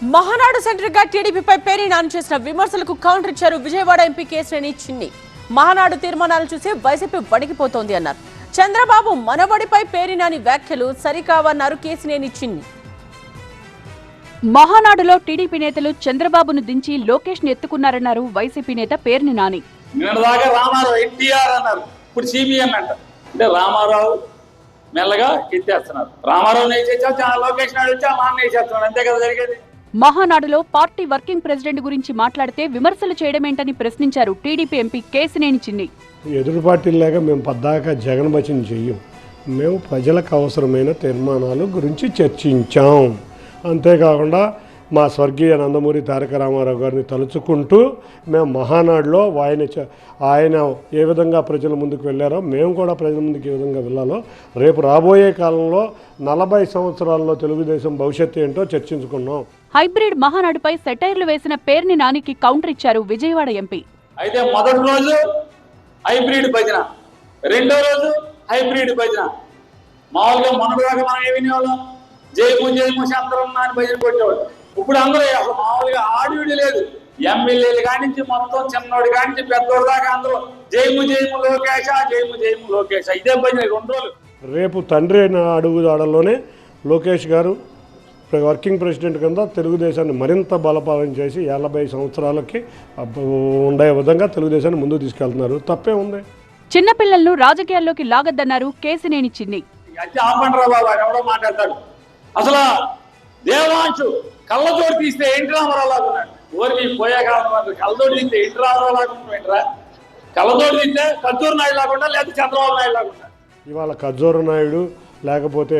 Mahanadu centre గా టీడీపీపై పేర్ని నాని చేసిన విమర్శలకు కౌంటర్ ఇచ్చారు విజయవాడ ఎంపీ కేశినేని చిన్ని. మహానాడు తీర్మానాలు చూసి వైసీపీ వణికిపోతోంది అన్నారు. చంద్రబాబు మనవడిపై పేర్ని నాని వ్యాఖ్యలు సరికావన్నారు కేశినేని చిన్ని. మహానాడులో టీడీపీ నేతలు చంద్రబాబును దించి లోకేష్ ని ఎత్తుకున్నారన్నారు వైసీపీ నేత పేర్ని నాని. రామారావు ఎన్టీఆర్ అన్నారు, ఇప్పుడు సిబిఎన్ అంట. అంటే రామారావు మెల్లగా ఎత్తేస్తున్నారు. రామారావు వేసేచ్చా, లోకేష్ నాయుడు వచ్చి మా వేసేస్తున్నాడు, అంతే కదా జరిగేది. మహానాడులో పార్టీ వర్కింగ్ ప్రెసిడెంట్ గురించి మాట్లాడితే విమర్శలు చేయడమేంటని ప్రశ్నించారు టీడీపీ ఎంపీ కేశినేని చిన్ని. ఎదురు పార్టీలాగా మేము పద్దాకా జగన్ భజన చెయ్యం. మేము ప్రజలకు అవసరమైన తీర్మానాలు గురించి చర్చించాం. అంతేకాకుండా మా స్వర్గీయ నందమూరి తారక రామారావు గారిని తలుచుకుంటూ మేము మహానాడులో ఆయన ఏ విధంగా ప్రజల ముందుకు వెళ్ళారో మేము కూడా ప్రజల ముందుకు ఏ విధంగా వెళ్ళాలో, రేపు రాబోయే కాలంలో 40 సంవత్సరాల్లో తెలుగుదేశం భవిష్యత్తు ఏంటో చర్చించుకున్నాం. హైబ్రిడ్ మహానాడుపై సెటైర్లు వేసిన పేర్ని నానికి కౌంటర్ ఇచ్చారు విజయవాడ ఎంపీ. అయితే మొదటి రోజు హైబ్రిడ్ భజన, రెండో రోజు హైబ్రిడ్ భజన. మామూలుగా మొన్నటిదాకా మనం ఏ వినేవాళ్ళం, జయము జయము శాంతరం అని భజన కొట్టేవాళ్ళు. ఇప్పుడు అందరూ అసలు మామూలుగా ఆడియోడి లేదు. ఎమ్మెల్యేలు కానించి మొత్తం చిన్నోడి కానించి పెద్దోడి దాకా అందరూ జయము జయము లోకేశ, జయము జయము లోకేశ, ఇదే భజన 2 రోజులు. రేపు తండ్రి అడుగుదాడల్లోనే లోకేష్ గారు వర్కింగ్ ప్రెసిడెంట్ కింద తెలుగుదేశాన్ని మరింత బలపాలం చేసి 50 సంవత్సరాలకి ఉండే విధంగా తెలుగుదేశాన్ని ముందుకు తీసుకెళ్తున్నారు. తప్పే ఉంది. చిన్నపిల్లలను రాజకీయాల్లోకి లాగద్దన్నారు కేశినేని చిన్ని. ఎవడో మాట్లాడతాడు. అసలు దేవాంశు కళ్ళతోటి తీస్తే ఎన్టీ రామారావు లాగా ఉన్నాడు. ఊరికి పోయే కాలం కళ్ళతోటి తీస్తే ఎన్టీ రామారావు లాగా ఉంటాడు. కళ్ళతోటి తీస్తే కజ్జూరు నాయుడు లాగా లేకపోతే చంద్రబాబు నాయుడు లాగా ఉంటాడు. ఇవాళ కజ్జూరు నాయుడు, లేకపోతే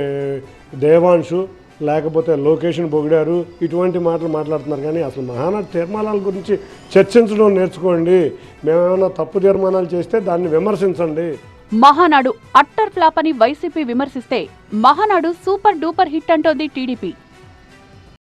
దేవాంశు, లేకపోతే లోకేష్ని పొగిడారు, ఇటువంటి మాటలు మాట్లాడుతున్నారు. కానీ అసలు మహానాడు తీర్మానాల గురించి చర్చించడం నేర్చుకోండి. మేమేమైనా తప్పు తీర్మానాలు చేస్తే దాన్ని విమర్శించండి. మహానాడు అట్టర్ ఫ్లాప్ అని వైసీపీ విమర్శిస్తే మహానాడు సూపర్ డూపర్ హిట్ అంటోంది టీడీపీ.